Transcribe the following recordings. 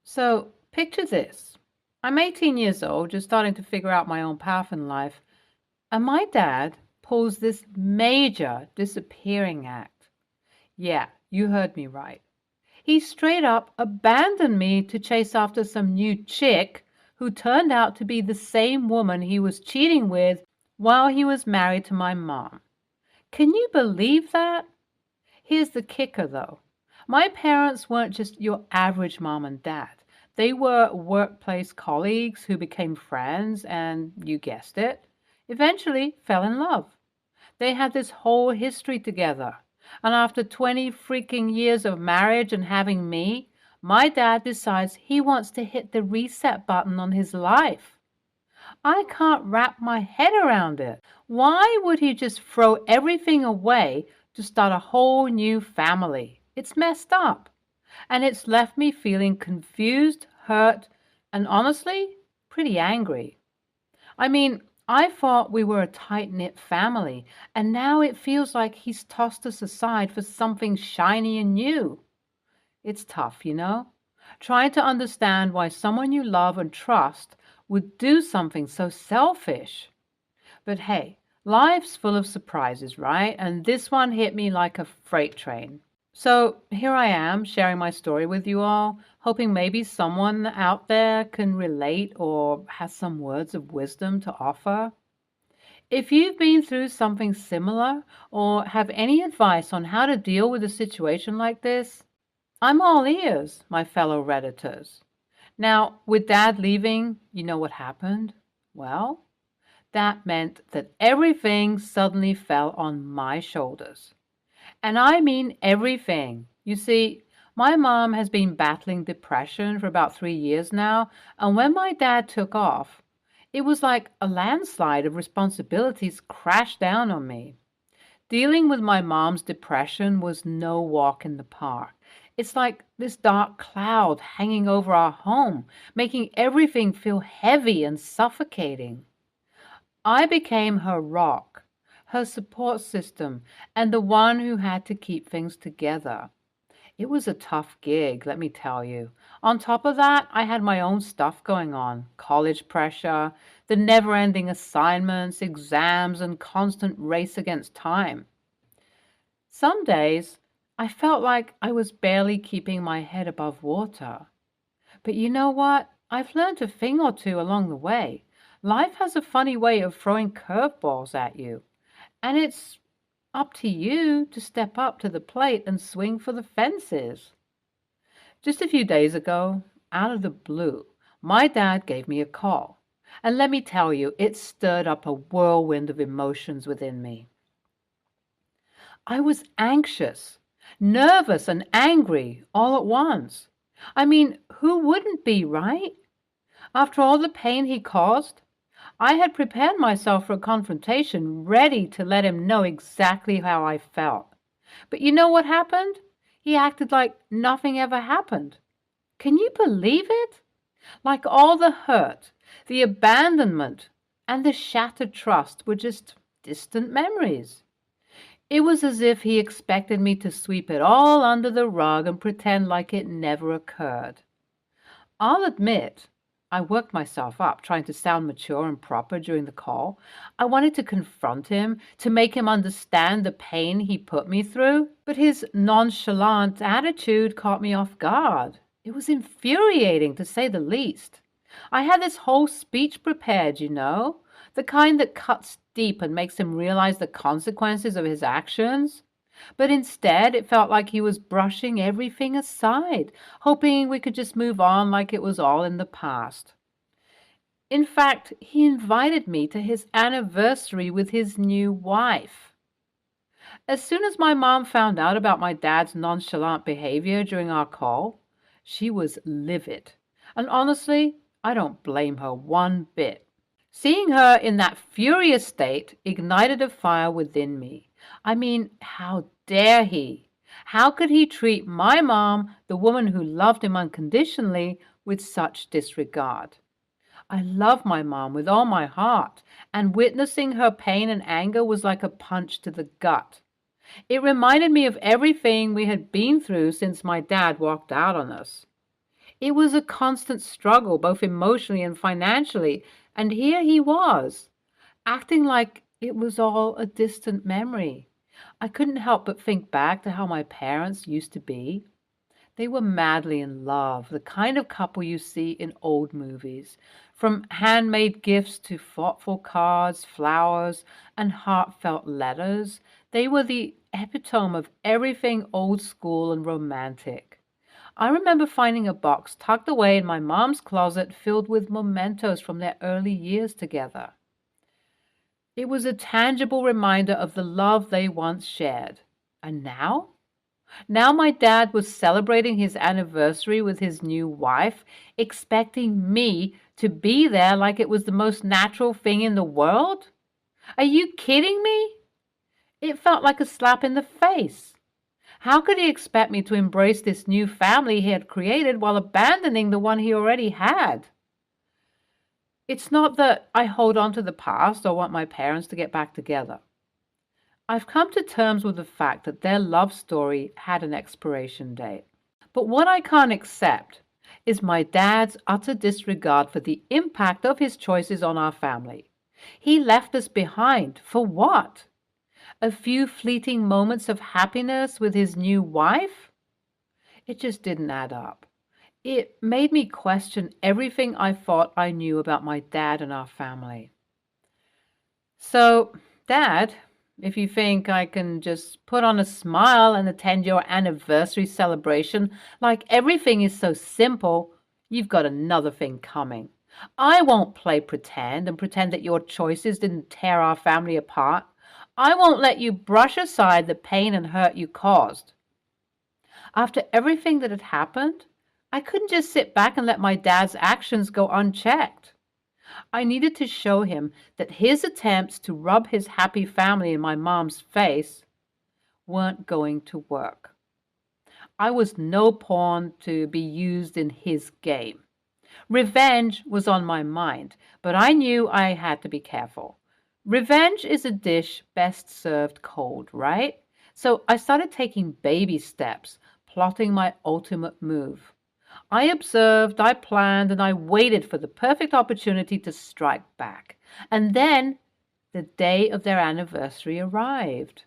So, picture this. I'm 18 years old, just starting to figure out my own path in life, and my dad pulls this major disappearing act. Yeah, you heard me right. He straight up abandoned me to chase after some new chick who turned out to be the same woman he was cheating with while he was married to my mom. Can you believe that? Here's the kicker, though. My parents weren't just your average mom and dad. They were workplace colleagues who became friends and, you guessed it, eventually fell in love. They had this whole history together. And after 20 freaking years of marriage and having me, my dad decides he wants to hit the reset button on his life. I can't wrap my head around it. Why would he just throw everything away to start a whole new family? It's messed up. And it's left me feeling confused, hurt, and honestly, pretty angry. I mean, I thought we were a tight-knit family, and now it feels like he's tossed us aside for something shiny and new. It's tough, trying to understand why someone you love and trust would do something so selfish. But hey, life's full of surprises, right? And this one hit me like a freight train. So here I am sharing my story with you all, hoping maybe someone out there can relate or has some words of wisdom to offer. If you've been through something similar or have any advice on how to deal with a situation like this, I'm all ears, my fellow Redditors. Now, with Dad leaving, you know what happened? Well, that meant that everything suddenly fell on my shoulders. And I mean everything. You see, my mom has been battling depression for about 3 years now, and when my dad took off, it was like a landslide of responsibilities crashed down on me. Dealing with my mom's depression was no walk in the park. It's like this dark cloud hanging over our home, making everything feel heavy and suffocating. I became her rock, her support system, and the one who had to keep things together. It was a tough gig, let me tell you. On top of that, I had my own stuff going on: college pressure, the never ending assignments, exams, and constant race against time. Some days, I felt like I was barely keeping my head above water. But you know what? I've learned a thing or two along the way. Life has a funny way of throwing curveballs at you, and it's up to you to step up to the plate and swing for the fences. Just a few days ago, out of the blue, my dad gave me a call. And let me tell you, it stirred up a whirlwind of emotions within me. I was anxious, nervous, and angry all at once. I mean, who wouldn't be, right? After all the pain he caused, I had prepared myself for a confrontation, ready to let him know exactly how I felt. But you know what happened? He acted like nothing ever happened. Can you believe it? Like all the hurt, the abandonment, and the shattered trust were just distant memories. It was as if he expected me to sweep it all under the rug and pretend like it never occurred. I'll admit, I worked myself up trying to sound mature and proper during the call. I wanted to confront him, to make him understand the pain he put me through, but his nonchalant attitude caught me off guard. It was infuriating, to say the least. I had this whole speech prepared, the kind that cuts deep and makes him realize the consequences of his actions. But instead, it felt like he was brushing everything aside, hoping we could just move on like it was all in the past. In fact, he invited me to his anniversary with his new wife. As soon as my mom found out about my dad's nonchalant behavior during our call, she was livid. And honestly, I don't blame her one bit. Seeing her in that furious state ignited a fire within me. I mean, how dare he? How could he treat my mom, the woman who loved him unconditionally, with such disregard? I love my mom with all my heart, and witnessing her pain and anger was like a punch to the gut. It reminded me of everything we had been through since my dad walked out on us. It was a constant struggle, both emotionally and financially, and here he was, acting like it was all a distant memory. I couldn't help but think back to how my parents used to be. They were madly in love, the kind of couple you see in old movies. From handmade gifts to thoughtful cards, flowers, and heartfelt letters, they were the epitome of everything old school and romantic. I remember finding a box tucked away in my mom's closet filled with mementos from their early years together. It was a tangible reminder of the love they once shared. And now? Now my dad was celebrating his anniversary with his new wife, expecting me to be there like it was the most natural thing in the world? Are you kidding me? It felt like a slap in the face. How could he expect me to embrace this new family he had created while abandoning the one he already had? It's not that I hold on to the past or want my parents to get back together. I've come to terms with the fact that their love story had an expiration date. But what I can't accept is my dad's utter disregard for the impact of his choices on our family. He left us behind for what? A few fleeting moments of happiness with his new wife? It just didn't add up. It made me question everything I thought I knew about my dad and our family. So, Dad, if you think I can just put on a smile and attend your anniversary celebration like everything is so simple, you've got another thing coming. I won't play pretend and pretend that your choices didn't tear our family apart. I won't let you brush aside the pain and hurt you caused. After everything that had happened, I couldn't just sit back and let my dad's actions go unchecked. I needed to show him that his attempts to rub his happy family in my mom's face weren't going to work. I was no pawn to be used in his game. Revenge was on my mind, but I knew I had to be careful. Revenge is a dish best served cold, right? So I started taking baby steps, plotting my ultimate move. I observed, I planned, and I waited for the perfect opportunity to strike back. And then the day of their anniversary arrived.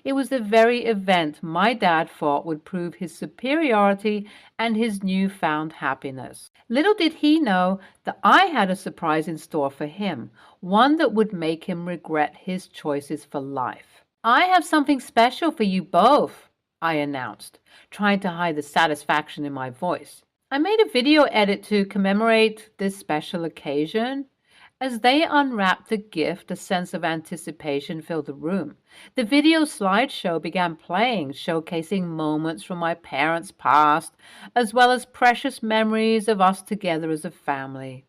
It was the very event my dad thought would prove his superiority and his newfound happiness. Little did he know that I had a surprise in store for him, one that would make him regret his choices for life. I have something special for you both, I announced, trying to hide the satisfaction in my voice. I made a video edit to commemorate this special occasion. As they unwrapped the gift, a sense of anticipation filled the room. The video slideshow began playing, showcasing moments from my parents' past, as well as precious memories of us together as a family.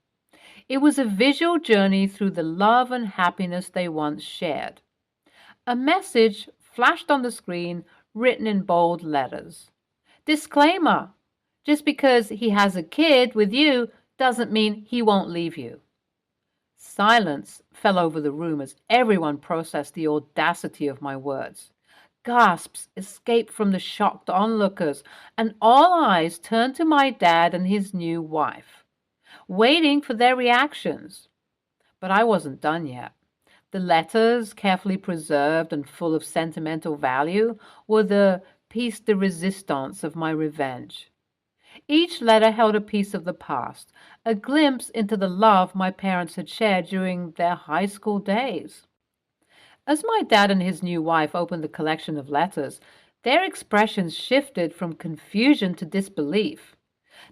It was a visual journey through the love and happiness they once shared. A message flashed on the screen, written in bold letters. Disclaimer: just because he has a kid with you doesn't mean he won't leave you. Silence fell over the room as everyone processed the audacity of my words. Gasps escaped from the shocked onlookers, and all eyes turned to my dad and his new wife, waiting for their reactions. But I wasn't done yet. The letters, carefully preserved and full of sentimental value, were the piece de resistance of my revenge. Each letter held a piece of the past, a glimpse into the love my parents had shared during their high school days. As my dad and his new wife opened the collection of letters, their expressions shifted from confusion to disbelief.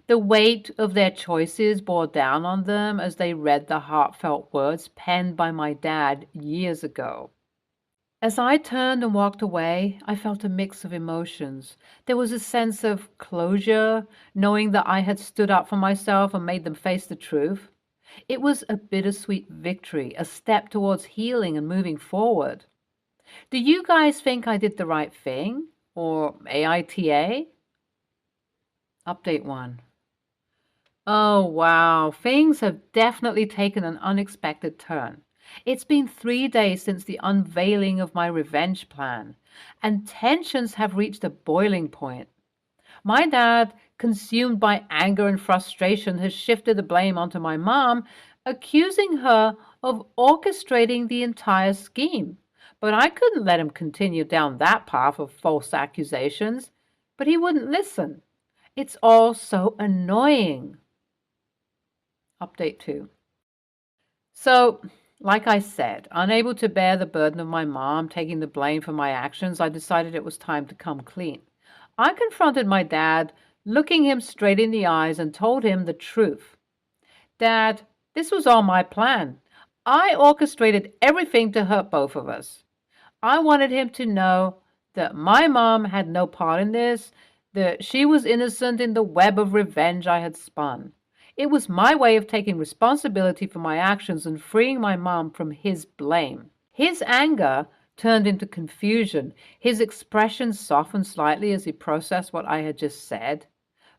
The weight of their choices bore down on them as they read the heartfelt words penned by my dad years ago. As I turned and walked away, I felt a mix of emotions. There was a sense of closure, knowing that I had stood up for myself and made them face the truth. It was a bittersweet victory, a step towards healing and moving forward. Do you guys think I did the right thing? Or AITA? Update 1. Oh, wow. Things have definitely taken an unexpected turn. It's been 3 days since the unveiling of my revenge plan, and tensions have reached a boiling point. My dad consumed by anger and frustration, has shifted the blame onto my mom, accusing her of orchestrating the entire scheme. But I couldn't let him continue down that path of false accusations. But he wouldn't listen. It's all so annoying. Update 2. So, like I said, unable to bear the burden of my mom taking the blame for my actions, I decided it was time to come clean. I confronted my dad, looking him straight in the eyes, and told him the truth. Dad, this was all my plan. I orchestrated everything to hurt both of us. I wanted him to know that my mom had no part in this, that she was innocent in the web of revenge I had spun. It was my way of taking responsibility for my actions and freeing my mom from his blame. His anger turned into confusion. His expression softened slightly as he processed what I had just said.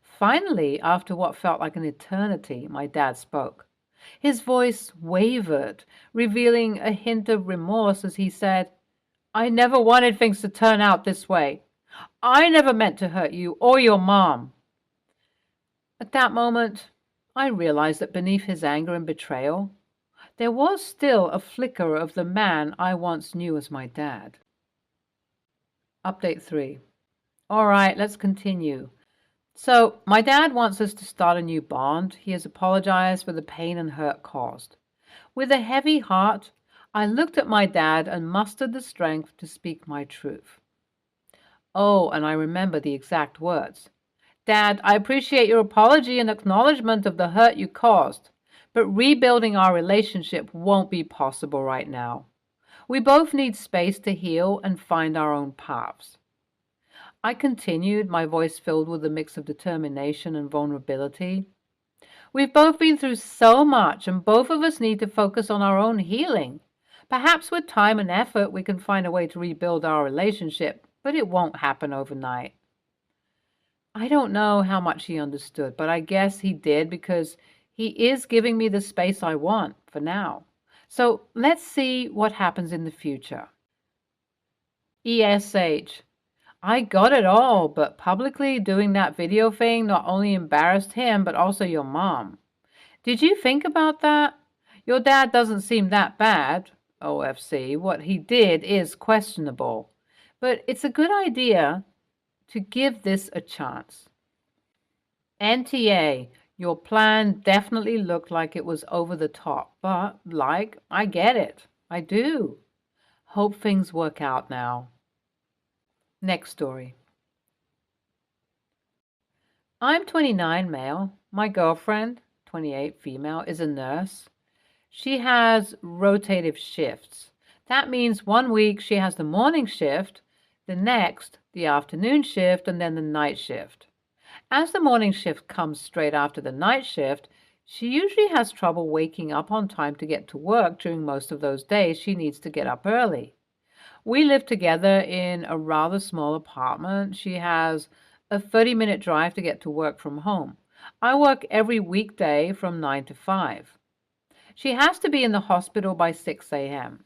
Finally, after what felt like an eternity, my dad spoke. His voice wavered, revealing a hint of remorse as he said, I never wanted things to turn out this way. I never meant to hurt you or your mom. At that moment, I realized that beneath his anger and betrayal, there was still a flicker of the man I once knew as my dad. Update 3. All right, let's continue. So, my dad wants us to start a new bond. He has apologized for the pain and hurt caused. With a heavy heart, I looked at my dad and mustered the strength to speak my truth. Oh, and I remember the exact words. Dad, I appreciate your apology and acknowledgement of the hurt you caused, but rebuilding our relationship won't be possible right now. We both need space to heal and find our own paths. I continued, my voice filled with a mix of determination and vulnerability. We've both been through so much, and both of us need to focus on our own healing. Perhaps with time and effort, we can find a way to rebuild our relationship, but it won't happen overnight. I don't know how much he understood, but I guess he did because he is giving me the space I want for now. So let's see what happens in the future. ESH. I got it all, but publicly doing that video thing not only embarrassed him, but also your mom. Did you think about that? Your dad doesn't seem that bad, OFC. What he did is questionable. But it's a good idea to give this a chance. NTA, your plan definitely looked like it was over the top, but I get it. I do. Hope things work out now. Next story. I'm 29, male. My girlfriend, 28, female, is a nurse. She has rotative shifts. That means 1 week she has the morning shift, the next the afternoon shift, and then the night shift. As the morning shift comes straight after the night shift, she usually has trouble waking up on time to get to work during most of those days she needs to get up early. We live together in a rather small apartment. She has a 30-minute drive to get to work from home. I work every weekday from 9 to 5. She has to be in the hospital by 6 a.m.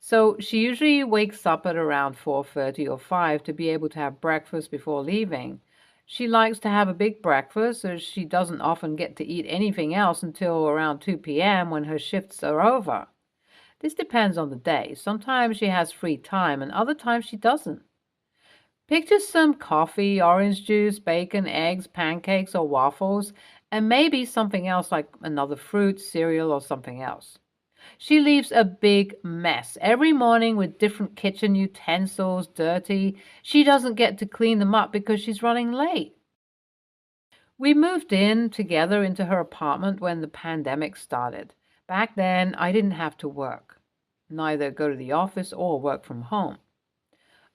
So she usually wakes up at around 4:30 or 5 to be able to have breakfast before leaving. She likes to have a big breakfast as she doesn't often get to eat anything else until around 2 p.m. when her shifts are over. This depends on the day. Sometimes she has free time and other times she doesn't. Picture some coffee, orange juice, bacon, eggs, pancakes, or waffles, and maybe something else like another fruit, cereal, or something else. She leaves a big mess every morning with different kitchen utensils, dirty. She doesn't get to clean them up because she's running late. We moved in together into her apartment when the pandemic started. Back then, I didn't have to work, neither go to the office or work from home.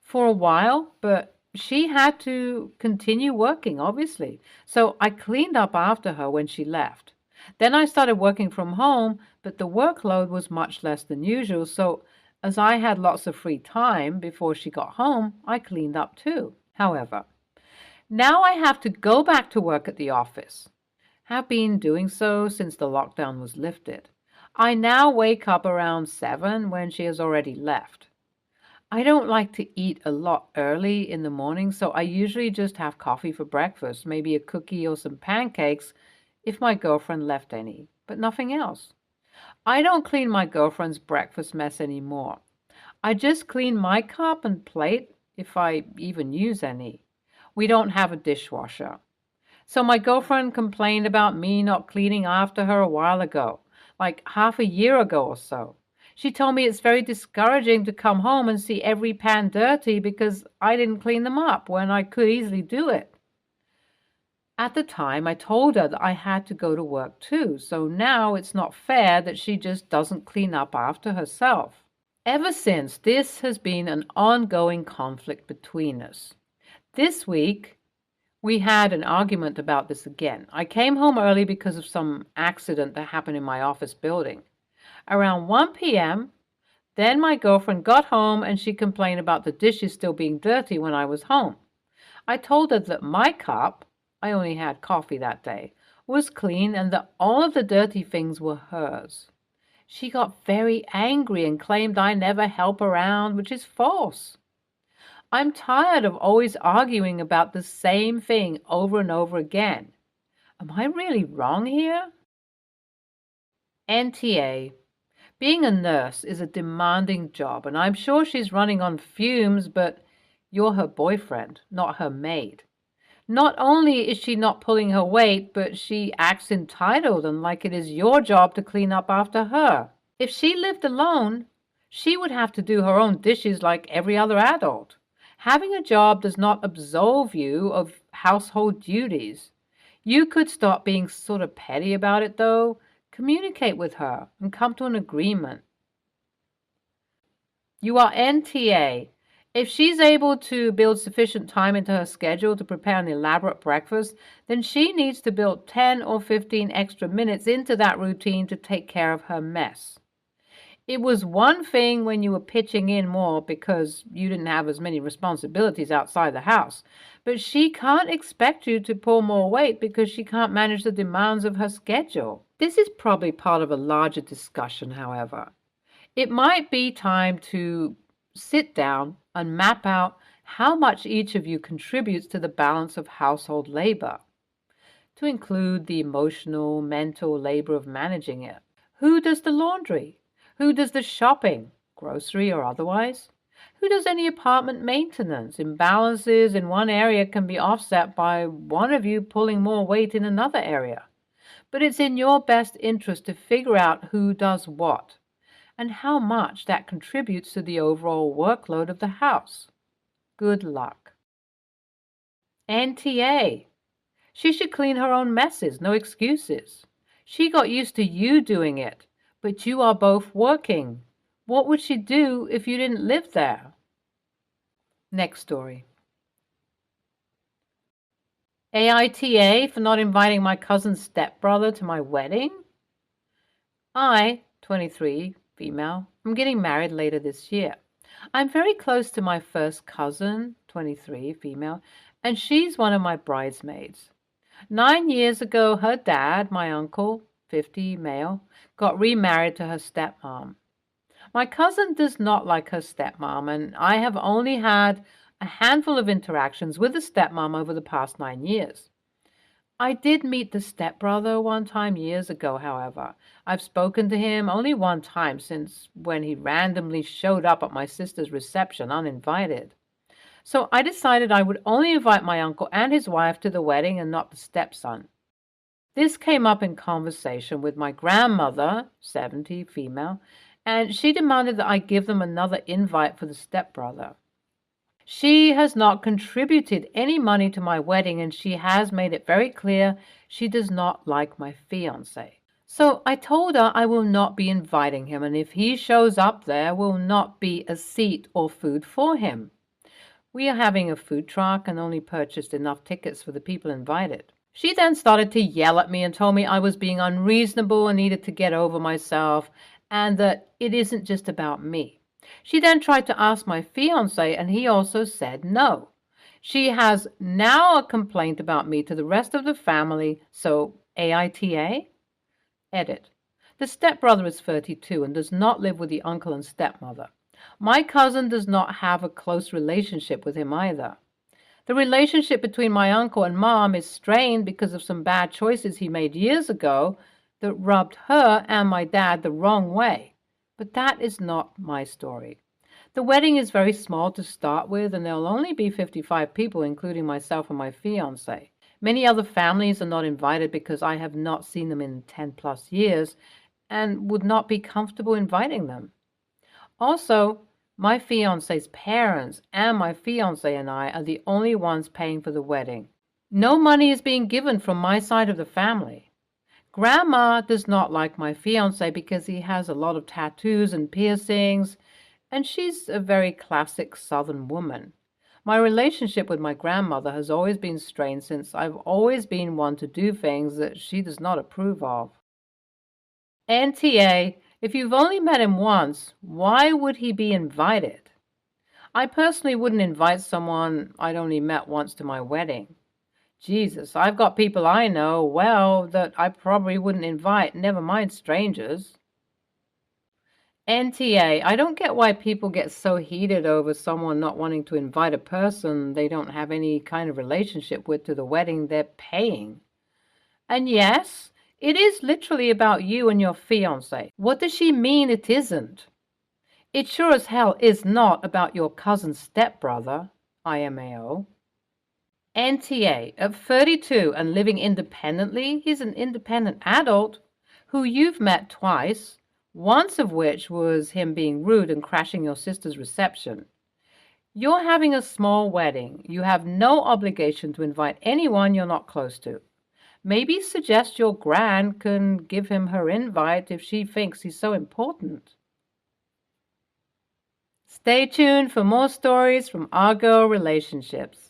For a while, but she had to continue working, obviously. So I cleaned up after her when she left. Then I started working from home, but the workload was much less than usual. So as I had lots of free time before she got home, I cleaned up too. However, now I have to go back to work at the office. Have been doing so since the lockdown was lifted. I now wake up around 7 when she has already left. I don't like to eat a lot early in the morning, so I usually just have coffee for breakfast, maybe a cookie or some pancakes if my girlfriend left any, but nothing else. I don't clean my girlfriend's breakfast mess anymore. I just clean my cup and plate if I even use any. We don't have a dishwasher. So my girlfriend complained about me not cleaning after her a while ago, like half a year ago or so. She told me it's very discouraging to come home and see every pan dirty because I didn't clean them up when I could easily do it. At the time, I told her that I had to go to work too, so now it's not fair that she just doesn't clean up after herself. Ever since, this has been an ongoing conflict between us. This week, we had an argument about this again. I came home early because of some accident that happened in my office building. Around 1 p.m., then my girlfriend got home and she complained about the dishes still being dirty when I was home. I told her that my cup, I only had coffee that day, was clean and that all of the dirty things were hers. She got very angry and claimed I never help around, which is false. I'm tired of always arguing about the same thing over and over again. Am I really wrong here? NTA. Being a nurse is a demanding job, and I'm sure she's running on fumes, but you're her boyfriend, not her maid. Not only is she not pulling her weight, but she acts entitled and like it is your job to clean up after her. If she lived alone, she would have to do her own dishes like every other adult. Having a job does not absolve you of household duties. You could stop being sort of petty about it, though. Communicate with her and come to an agreement. You are NTA. If she's able to build sufficient time into her schedule to prepare an elaborate breakfast, then she needs to build 10 or 15 extra minutes into that routine to take care of her mess. It was one thing when you were pitching in more because you didn't have as many responsibilities outside the house, but she can't expect you to pull more weight because she can't manage the demands of her schedule. This is probably part of a larger discussion, however. It might be time to sit down and map out how much each of you contributes to the balance of household labor, to include the emotional, mental labor of managing it. Who does the laundry? Who does the shopping, grocery or otherwise? Who does any apartment maintenance? Imbalances in one area can be offset by one of you pulling more weight in another area. But it's in your best interest to figure out who does what and how much that contributes to the overall workload of the house. Good luck. NTA. She should clean her own messes, no excuses. She got used to you doing it, but you are both working. What would she do if you didn't live there? Next story. AITA for not inviting my cousin's stepbrother to my wedding? I, 23, female, I'm getting married later this year. I'm very close to my first cousin, 23, female, and she's one of my bridesmaids. 9 years ago, her dad, my uncle, 50, male, got remarried to her stepmom. My cousin does not like her stepmom, and I have only had a handful of interactions with the stepmom over the past 9 years. I did meet the stepbrother one time years ago, however. I've spoken to him only one time since when he randomly showed up at my sister's reception uninvited. So I decided I would only invite my uncle and his wife to the wedding and not the stepson. This came up in conversation with my grandmother, 70, female, and she demanded that I give them another invite for the stepbrother. She has not contributed any money to my wedding, and she has made it very clear she does not like my fiancé. So I told her I will not be inviting him, and if he shows up, there will not be a seat or food for him. We are having a food truck and only purchased enough tickets for the people invited. She then started to yell at me and told me I was being unreasonable and needed to get over myself, and that it isn't just about me. She then tried to ask my fiancé, and he also said no. She has now a complaint about me to the rest of the family, so AITA? Edit. The stepbrother is 32 and does not live with the uncle and stepmother. My cousin does not have a close relationship with him either. The relationship between my uncle and mom is strained because of some bad choices he made years ago that rubbed her and my dad the wrong way. But that is not my story. The wedding is very small to start with, and there'll only be 55 people, including myself and my fiance. Many other families are not invited because I have not seen them in 10 plus years and would not be comfortable inviting them. Also, my fiance's parents and my fiance and I are the only ones paying for the wedding. No money is being given from my side of the family. Grandma does not like my fiance because he has a lot of tattoos and piercings, and she's a very classic Southern woman. My relationship with my grandmother has always been strained since I've always been one to do things that she does not approve of. NTA, if you've only met him once, why would he be invited? I personally wouldn't invite someone I'd only met once to my wedding. Jesus, I've got people I know well that I probably wouldn't invite, never mind strangers. NTA, I don't get why people get so heated over someone not wanting to invite a person they don't have any kind of relationship with to the wedding they're paying. And yes, it is literally about you and your fiance. What does she mean it isn't? It sure as hell is not about your cousin's stepbrother, IMAO. NTA, at 32 and living independently, he's an independent adult who you've met twice, once of which was him being rude and crashing your sister's reception. You're having a small wedding. You have no obligation to invite anyone you're not close to. Maybe suggest your gran can give him her invite if she thinks he's so important. Stay tuned for more stories from our girl relationships.